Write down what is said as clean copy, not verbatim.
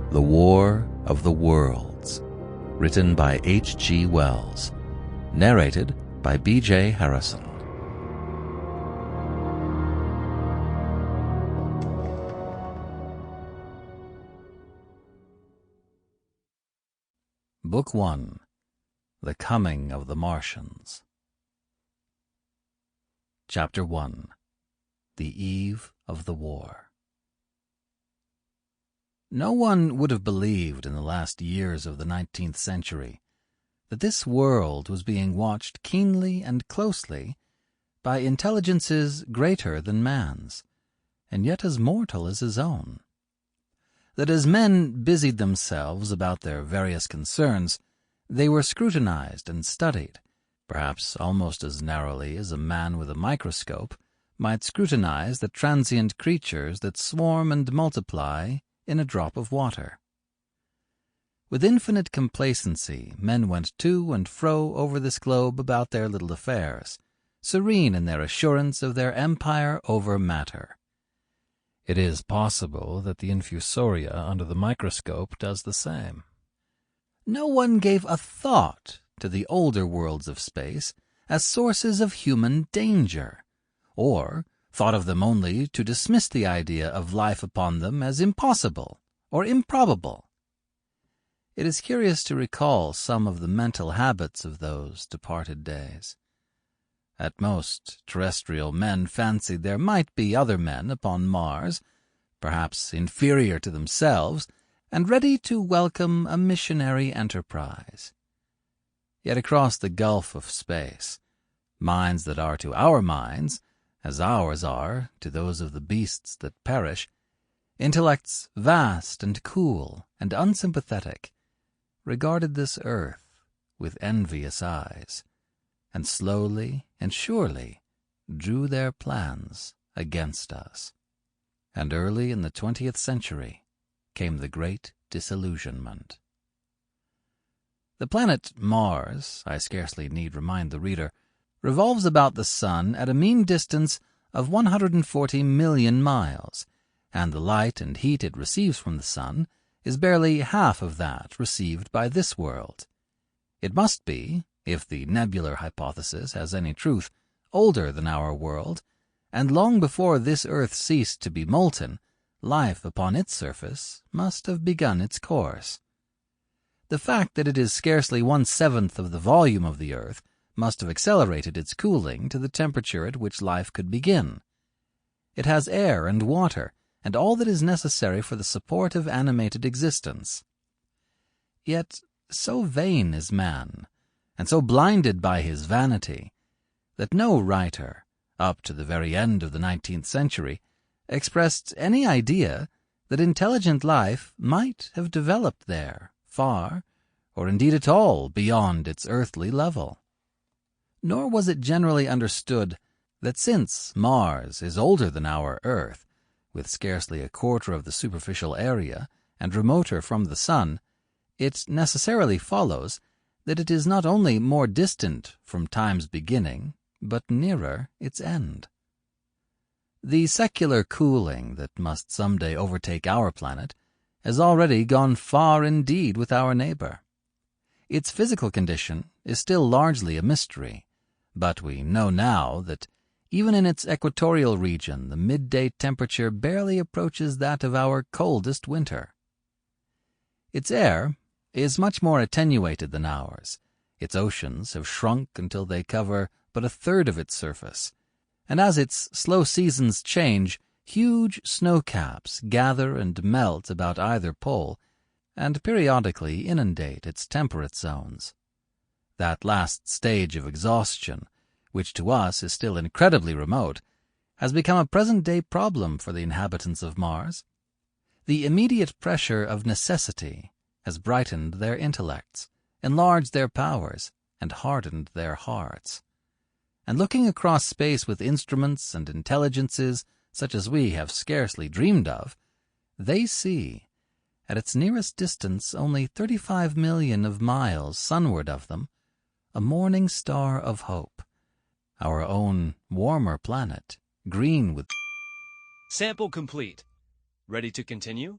The War of the Worlds, written by H.G. Wells, narrated by B.J.Harrison. Book 1. The Coming of the Martians. Chapter 1. The Eve of the War. No one would have believed in the last years of the 19th century that this world was being watched keenly and closely by intelligences greater than man's, and yet as mortal as his own. That as men busied themselves about their various concerns, they were scrutinized and studied, perhaps almost as narrowly as a man with a microscope might scrutinize the transient creatures that swarm and multiply in a drop of water. With infinite complacency, men went to and fro over this globe about their little affairs, serene in their assurance of their empire over matter. It is possible that the infusoria under the microscope does the same. No one gave a thought to the older worlds of space as sources of human danger, or thought of them only to dismiss the idea of life upon them as impossible or improbable. It is curious to recall some of the mental habits of those departed days. At most, terrestrial men fancied there might be other men upon Mars, perhaps inferior to themselves, and ready to welcome a missionary enterprise. Yet across the gulf of space, minds that are to our minds, as ours are to those of the beasts that perish, intellects vast and cool and unsympathetic, regarded this earth with envious eyes, and slowly and surely drew their plans against us. And early in the 20th century came the great disillusionment. The planet Mars, I scarcely need remind the reader, revolves about the sun at a mean distance of 140 million miles, and the light and heat it receives from the sun is barely half of that received by this world. It must be, if the nebular hypothesis has any truth, older than our world, and long before this earth ceased to be molten, life upon its surface must have begun its course. The fact that it is scarcely 1/7 of the volume of the earth must have accelerated its cooling to the temperature at which life could begin. It has air and water, and all that is necessary for the support of animated existence. Yet so vain is man, and so blinded by his vanity, that no writer, up to the very end of the 19th century, expressed any idea that intelligent life might have developed there, far, or indeed at all, beyond its earthly level. Nor was it generally understood that since Mars is older than our Earth, with scarcely a quarter of the superficial area, and remoter from the sun, it necessarily follows that it is not only more distant from time's beginning, but nearer its end. The secular cooling that must someday overtake our planet has already gone far indeed with our neighbor. Its physical condition is still largely a mystery, but we know now that even in its equatorial region the midday temperature barely approaches that of our coldest winter. Its air is much more attenuated than ours. Its oceans have shrunk until they cover but a third of its surface, and as its slow seasons change, huge snow-caps gather and melt about either pole, and periodically inundate its temperate zones. That last stage of exhaustion, which to us is still incredibly remote, has become a present-day problem for the inhabitants of Mars. The immediate pressure of necessity has brightened their intellects, enlarged their powers, and hardened their hearts. And looking across space with instruments and intelligences such as we have scarcely dreamed of, they see, at its nearest distance only 35 million of miles sunward of them, a morning star of hope, our own warmer planet, green with... Sample complete. Ready to continue?